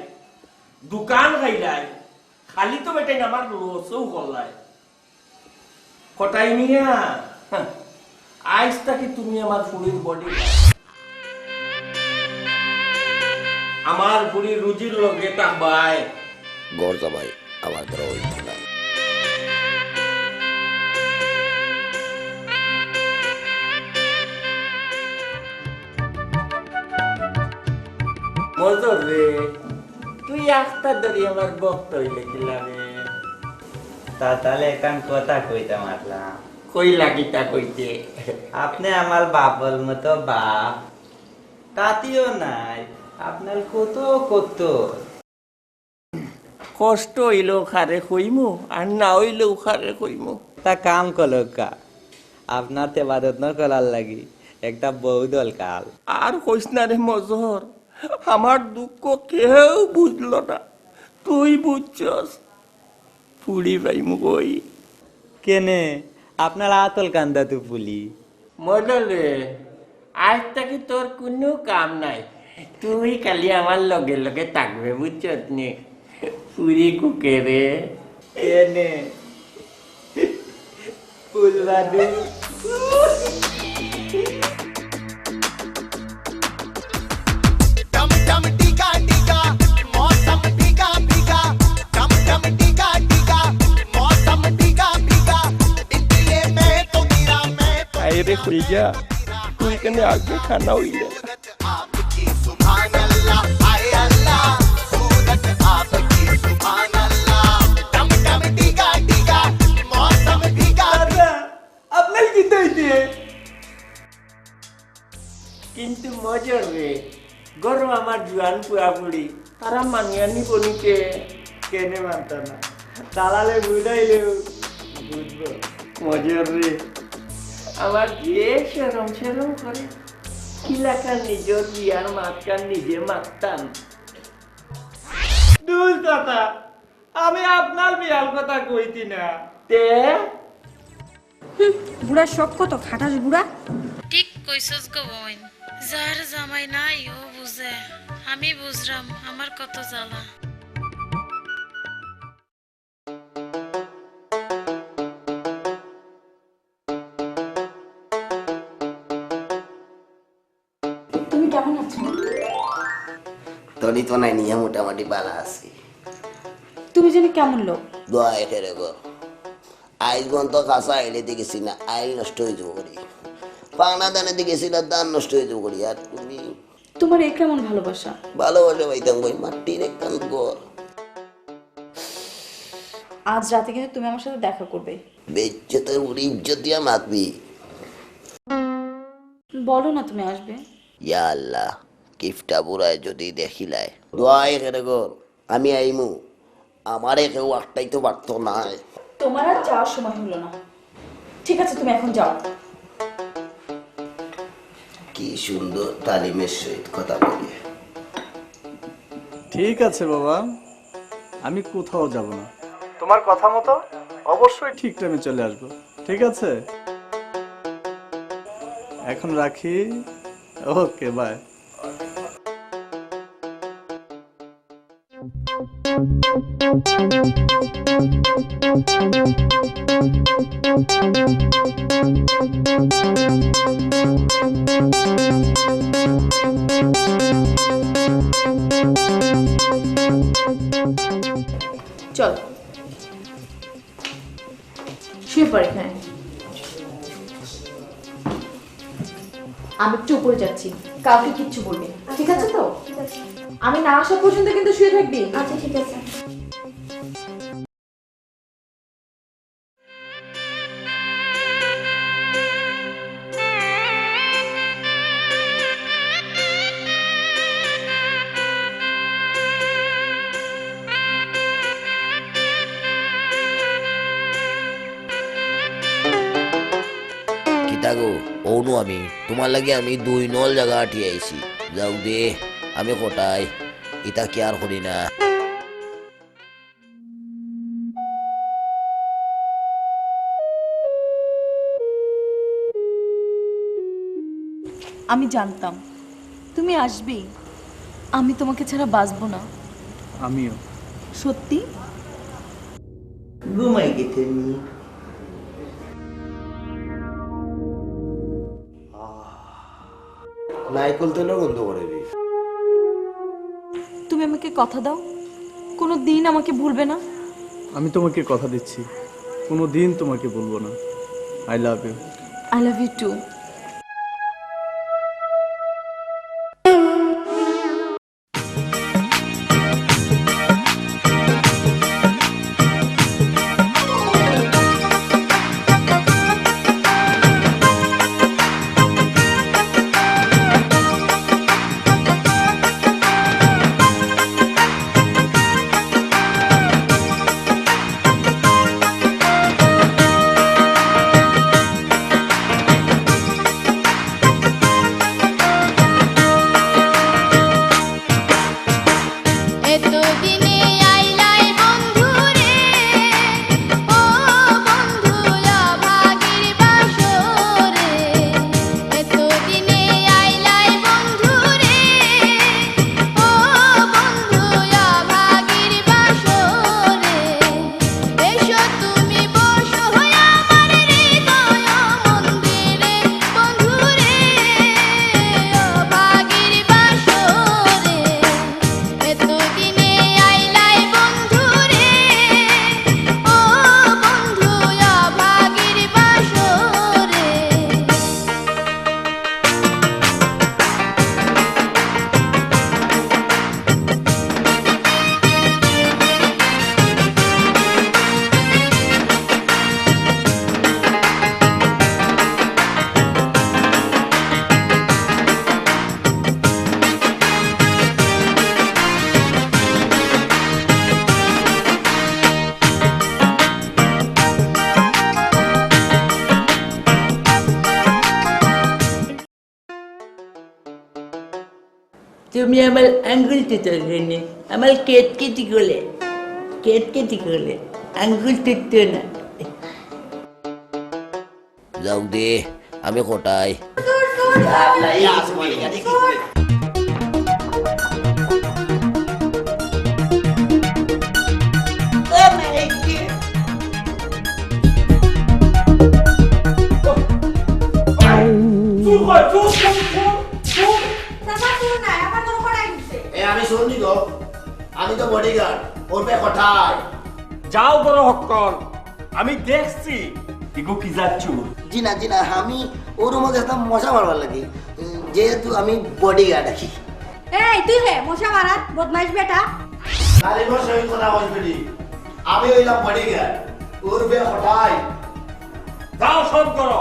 দোকান খাইলাই, খালি তো বেটাই আমার লসও করলাই। কটাই মিয়া আইস থাকি তুমি আমার ফুড়ির বডি, আমার ফুড়ির রুজির লগে থাকবাই। গড় জামাই আমার দ্বারা হইতে না। মজর রে, তুই একটা ধরি আমার বক্ত হইলে কিলাবে। তাহলে এখন কথা কইতাম আসলাম। কই লাগিতা কইতে? আপনি আমার বাপল মতো বাপ, তাতিও নাই, আপনার কত কত কষ্ট হইলেও খারে কইমু, আর না হইলেও খারে কইমু। তা কাম কলকা, আপনার তেবাদত ন করার লাগি একটা বউ দরকার। আর কইস না রে মজর, আমার দুঃখ কেউ বুঝলো না, তুই বুঝছস। পুড়ি পাইমু কই? কেনে আপনার আতল কান্দা তো পুলি। মজর রে, আজ তাকে তোর কোনো কাম নাই, তুই খালি আমার লগে লগে থাকবে, বুঝছস নে? পুরি কুকে রে। কেনে ফুলবাদু रे खुल जा, तू कने आगे खाना हुई है। করো আমার জুয়ান পুয়াপুরি তারা মানিয়া নিব নিতে কেনে মানত না দালালে বুঝাইলেও বুঝবো মজার রে আমার যে সেরম সেরম করে কিলাকার নিজের বিয়ার মাতকান নিজে মাততাম দুল কথা আমি আপনার বিয়ার কথা কইতি না তে বুড়ার শখ কত খাটাস বুড়া ঠিক কইছস গো বোন যার জামাই নাই ও বুঝে আমি বুঝরাম আমার কত জ্বালা তুমি কেমন আছো? তনি তো নাই নিয়ে মোটামুটি বালা আছি তুমি জানি কেমন লোক? দোয়া এখানে গর আইল গন্ত কাঁচা আইলে দেখেছি না আইল নষ্ট হয়ে যাবো করি পাংনা দানে দেখেছি না দান নষ্ট হয়ে যাবো করি আর তুমি তোমার এ কেমন ভালোবাসা? ভালোবাসা পাইতাম বই মাটির একখান গর আজ রাতে কিন্তু তুমি আমার সাথে দেখা করবে। বেজ্জতের উপর ইজ্জত দিয়া মাতবি বলো না তুমি আসবে। ইয়া আল্লাহ কিফটা বুড়ায় যদি দেখিলায় দোয়া এখানে গর আমি আইমু আমারে কেউ একটাই তো পারত না তোমার আর যাওয়ার সময় হলো না। ঠিক আছে তুমি এখন যাও। কি সুন্দর তালিমের সহিত কথা বলি ঠিক আছে বাবা, আমি কোথাও যাব না। তোমার কথা মতো অবশ্যই ঠিক টাইমে চলে আসবো। ঠিক আছে, এখন রাখি। ওকে, বাই। চল শুয়ে পড়ে এখানে। আমি একটু উপরে যাচ্ছি, কাউকে কিচ্ছু বলবি না, ঠিক আছে তো? আমি না আসা পর্যন্ত কিন্তু শুয়ে থাকবি। আচ্ছা ঠিক আছে। কিতাগো ওনু আমি তোমার লাগে আমি 2 নল জায়গা আটি আইছি যাও দে আমি কোটাই ইতা কি আর করি না আমি জানতাম তুমি আসবে, আমি তোমাকে ছাড়া বাঁচবো না। আমিও। সত্যি? ঘুমাই গেছে নি নাইকল তেলও বন্ধ করে দি তুমি আমাকে কথা দাও কোনো দিন আমাকে ভুলবে না। আমি তোমাকে কথা দিচ্ছি, কোনো দিন তোমাকে বলবো না। I love you. I love you too. তুমি আমার আঙ্গুল তুললে নে, আমার কেটকেটি করলে আঙ্গুল তুলতো না। যাও দে আমি কোটাই চাচা শুন না, আমার তো করাই দিছে। আমি শুনি তো, আমি তো বডিগার্ড ওর পে কোটাই যাও বড় হকল, আমি দেখছি ইগো কি যাচ্ছু। জি না আমি ওর মধ্যে একটা মশা মারবার লাগে, যেহেতু আমি বডিগার্ড আছি। এই তুই হে মশা মারাত বদমাইশ বেটা। আরে মোর সঙ্গে কথা বলবি, আমি হইলাম বডিগার্ড ওর পে কোটাই। যাও সব করো,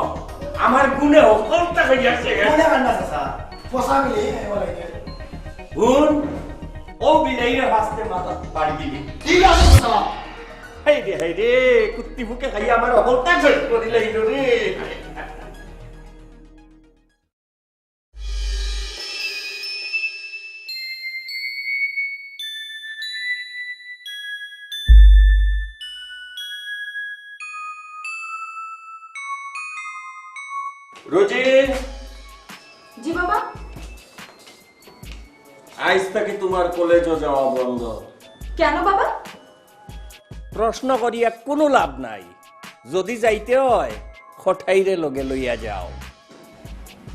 আমার গুণে হকলটা হয়ে গেছে। মনে কান্না চাচা পোষা মিলে বলে গুণ ও বিলাইরে ভাসতে মাথা বাড়ি দিবি। ঠিক আছে চাচা। হাই রে কুত্তি ফুকে খাই আমার হকলটা শেষ করিলে রে। রোজি, জি বাবা। আজ থেকে তোমার কলেজও যাওয়া বন্ধ। কেন বাবা? প্রশ্ন করিয়া কোনো লাভ নাই, যদি যাইতে হয় খটাইরে লগে লইয়া যাও।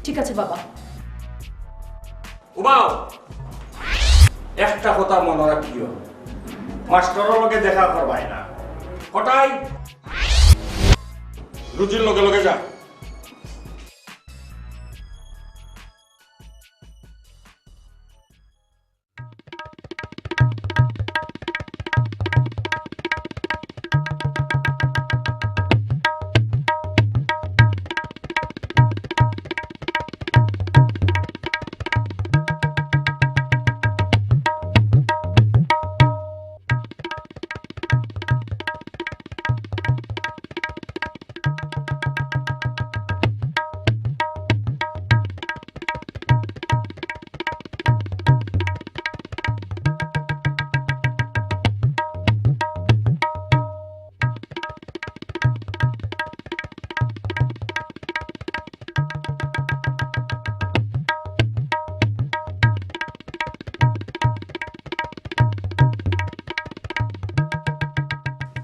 ঠিক আছে বাবা। উবাও, একটা কথা মনে রাখিও, মাস্টারের লগে দেখা করবাই না। কটাই রুজির লগে লগে যা।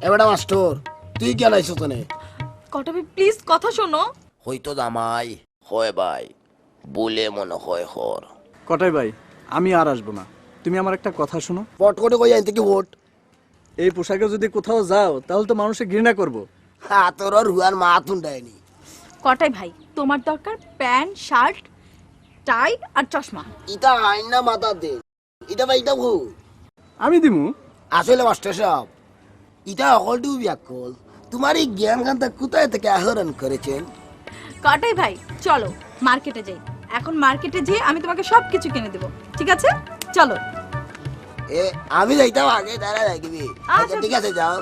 এবারে মাস্টার তুই কেন আইছো তোনে? কটাবি প্লিজ কথা শোনো। হয়তো জামাই হয় ভাই বলে মনে হয় হর। কটাই ভাই, আমি আর আসবো না। তুমি আমার একটা কথা শোনো। পট করে কই আইতে কি ভোট? এই পোশাকে যদি কোথাও যাও তাহলে তো মানুষে ঘৃণা করবো। হ্যাঁ তোর রুয়ার মা তুন্ডায়নি। কটাই ভাই, তোমার দরকার প্যান্ট শার্ট টাই আর চশমা। ইটা আইনা মাথা দে, ইটা ভাই ইটা ভুল। আমি দিমু। আসলে মাস্টার সাহেব ইটা অকলটু ব্যাকল, তোমার এই জ্ঞান গানটা কোথায় থেকে আহরণ করেছেন? কটাই ভাই চলো মার্কেটে যাই। এখন মার্কেটে যেয়ে আমি তোমাকে সবকিছু কিনে দেবো, ঠিক আছে? চলো। এ আমি যাইতাম আগে, তারা লাগবে। আচ্ছা ঠিক আছে যাও।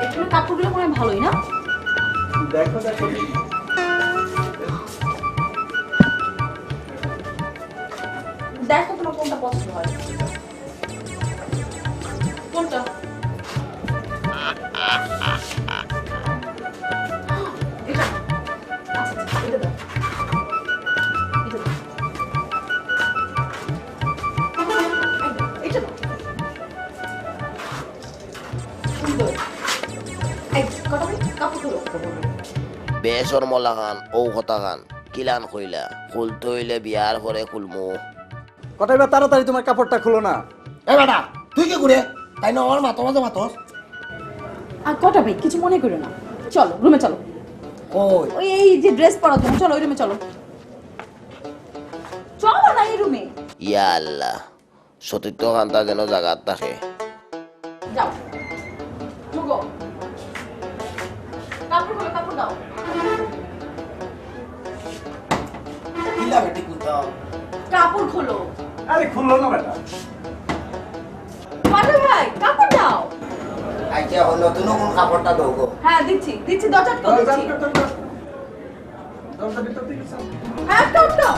এখানে কাপড়গুলো মনে হয় ভালোই না? দেখো দেখো দেখো তোমার কোনটা পছন্দ হয়। কোনটা? এটা। আচ্ছা, এটা দাও। এটা দাও। এটা দাও। সুন্দর। এই কটা ভাই কাপড়গুলো। বেসর মলা খান ও কথা খান কিলান কইলা খুলতে হইলে বিয়ার পরে খুলমু। কটাই ভাই তাড়াতাড়ি তোমার কাপড়টা খুলো না। এ বেটা তুই কি করে তাই না আমার মাথা মাথা মাথা। আর কটা ভাই কিছু মনে করো না, চলো রুমে চলো। ওই ওই এই যে ড্রেস পরার জন্য চলো ওই রুমে চলো। চলো না এই রুমে। ইয়া আল্লাহ সতীর্থ খান্তা যেন জাগাত থাকে। যাও ঢুকো। কাপড় খোলো, কাপড় দাও। খুললা বেটি খুলতাম। কাপড় খোলো। আরে খুললো না বেটা। পারবে ভাই কাপড় দাও। আচ্ছা হলো নতুন কোন কাপড়টা দাও গো। হ্যাঁ দিচ্ছি দিচ্ছি দরজাট করে দিচ্ছি। হ্যাঁ দাও।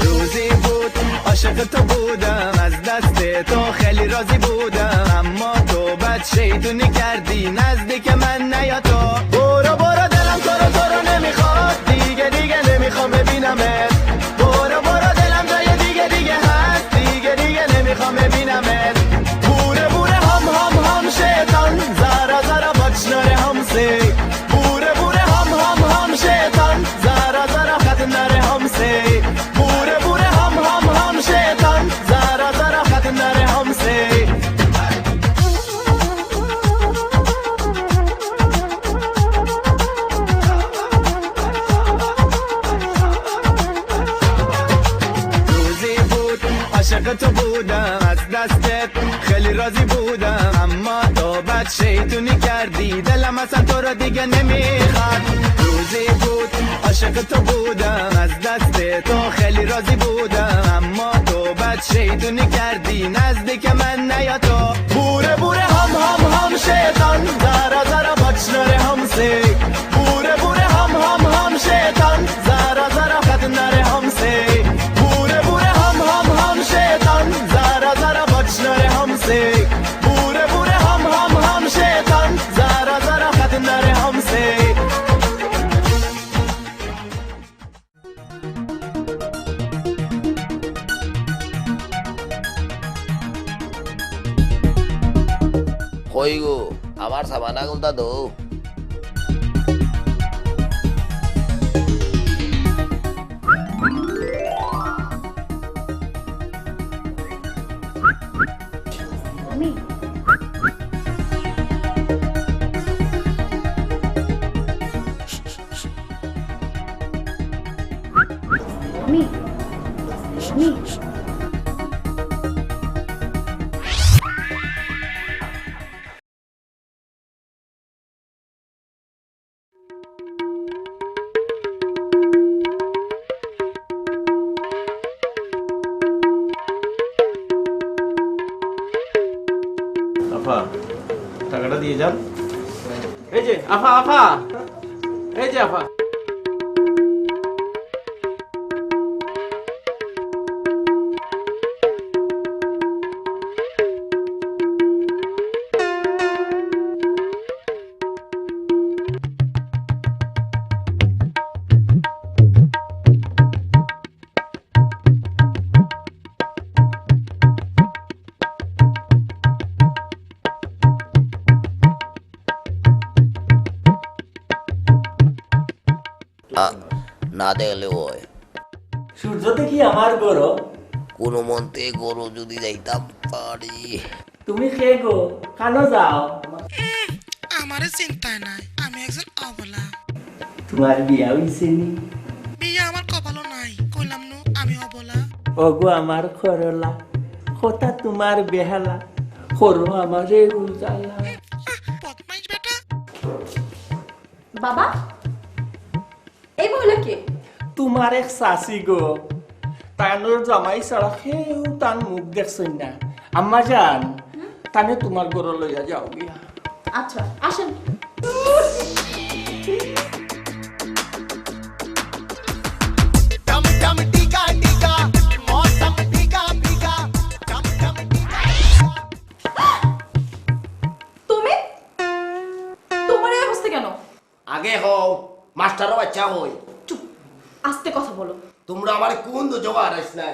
روزی بود عاشق تو بودم از دست تو خیلی راضی بودم اما تو بد شیطونی کردی نزدیک من نیا تو برو دلم تو رو نمیخواد دیگه نمیخوام ببینمت برو دلم جای دیگه هست دیگه نمیخوام ببینمت بوره هم شیطان زارا بچناره همسه بوره هم شیطان زارا ختم نره همسه بوره هم شیطان زارا ختم نره همسه روزی بود عاشق تو بودم از دستت خیلی راضی بودم اما تو بد شیطونی کردی دلم اصلا تو رو دیگه نمیخواد روزی بود عاشق تو بودم از دست تو خیلی راضی بودم اما تو بد شیطونی کردی نزدیک من نیا تو بوره هم شیطان زارا بچناره همسه بوره هم شیطان زارا ختم نره همسه بوره هم شیطان زارا بچناره همسه بوره هم شیطان زارا ختم نره همسه কই গো আমার সাবানা গুলতা দো। আমি আমি আমি আফা টাকাটা দিয়ে যান। এই যে আফা এই যে আফা। না দেখলে হয় সূর্য দেখি আমার গরো কোনো মন্তে গরু যদি যাইতাম পারি। তুমি খে গো কানো যাও আমারে চিন্তা নাই আমি একজন অবলা তোমার বিয়া হইছে নি বিয়ে আমার কপালও নাই কইলাম নু আমি অবলা ওগো আমার খরলা কথা তোমার বেহালা খরো আমারে উজালা বদমাইশ বেটা বাবা এই মহিলা কে? তোমার এক শাসি গো তানোর জামাই ছাড়া কেউ তার মুখ দেখছেন না আম্মা জান তানে তোমার গরো লইয়া যাও গিয়া আচ্ছা আসেন। তুমি তোমার এই অবস্থা কেন? আগে হও মাস্টারও বাচ্চা হই। চুপ আস্তে কথা বলো। তোমরা আমার কোন দো জোগাড় আইস না।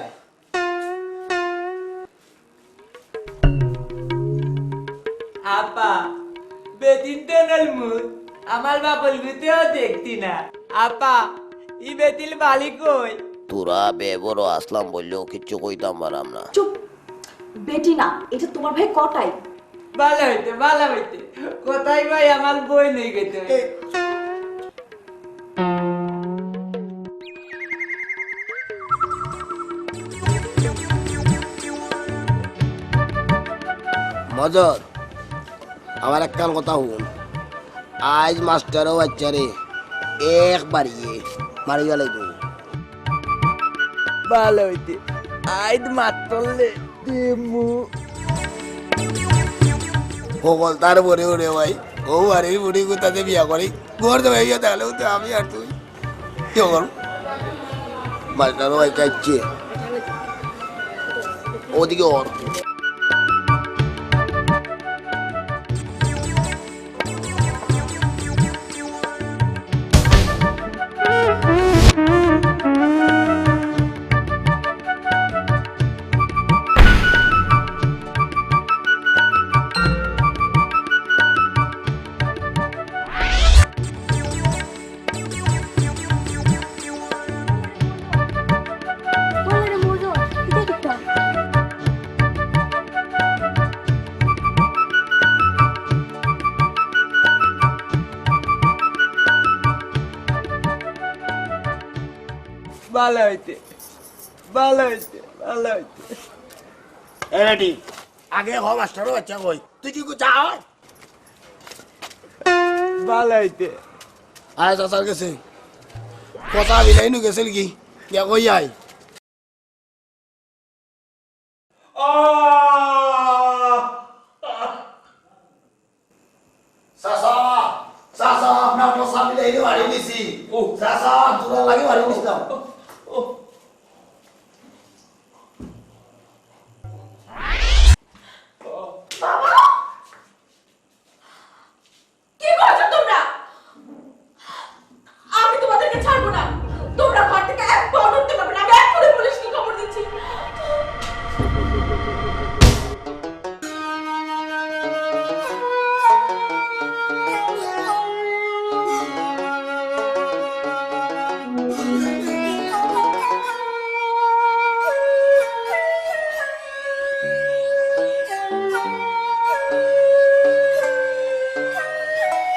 আপা বেদিন তেনাল মুদ আমার বাপল গুতেও দেখতি না আপা ই বেতিল বালি কই তোরা বেবড় আসলাম বললেও কিচ্ছু কইতাম পারাম না। চুপ, বেটি না, এটা তোমার ভাই কটাই। ভালো হইতে কোথায় ভাই আমার বই নেই গেতে মজর আমার একখান কথা শুন, আজ মাস্টারও বাচ্চারে একবারই মারিয়া লাগবে। ভালো হইতে আইদ মাত্রলে দিমু সকল তার বরে ওরে ভাই, ও বাড়ির বুড়ি কোথাতে বিয়া করি ঘর দেবে তাহলে তো আমি আর তুই কি করব? মাস্টারও বাচ্চা ইচ্ছে ওদিকে ওর ভালো হইতে রেডি আগে হ মাস্টারও বাচ্চা কই তুই কি চাও? ভালো হইতে আয় চাচার গেছে কথা বিলাই নু গেছিল কি কিয়া কই আয় চাচা চাচা আপনার কথা বিলাই বাড়ি দিছি। ও চাচা তোরা লাগে বাড়ি দিছিলাম। কি করছো তোমরা? আমি তোমাদেরকে ছাড়বো না। তোমরা ঘর থেকে এক পা উঠতে পারবে না। আমি এক্ষুনি পুলিশকে খবর দিচ্ছি।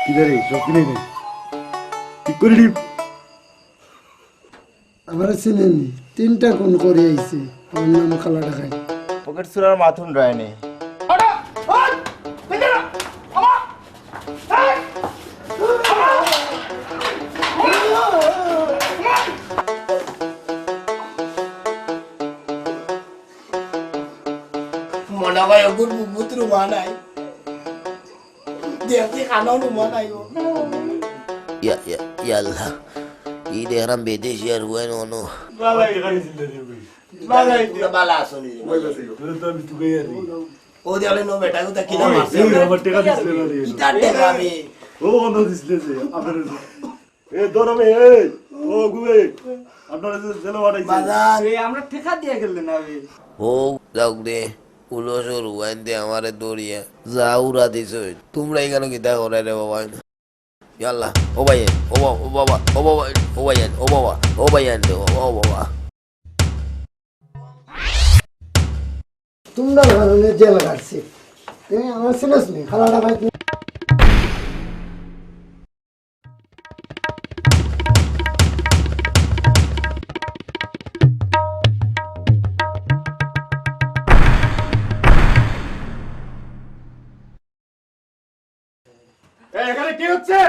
কিদারে সত্যি নেই কি করি আমার ছিলেন 3টা কোন করে আইছে আমার নাম খালা ঢাকাই পকেট সুরার মাথুন রায়নে মনে হয় ওগুর বুবুত রুমা নাই দেখতে কানো রুমা নাই গো ইয়াল্লাহ ই দেখরাম বেদেশি আর হুয়াই ননো বালা আসনি ও দেলে নো বেটা তো কিনা মারছে আমার টাকা দিছলে না রে ইটা টাকা আমি ও অন্য দিছলে যে আপনার এ দরমে এ ও গুবে আপনারা যে জেলা বাড়াইছে বাজার আমরা ঠেকা দিয়ে গেলেন না ও যাও দে উলসর হুয়াইন দে আমারে দড়িয়া যা উড়া দিছো তোমরা এখানে কি দেখো রে বাবা ইয়াল্লাহ ও ভাই ও বাবা ও বাবা ও ভাই ও বাবা ও ভাই ও বাবা তোমরা ভালো জেল কাটছে আমার ছিলস নি খালা ঢাকাই এখানে কি হচ্ছে?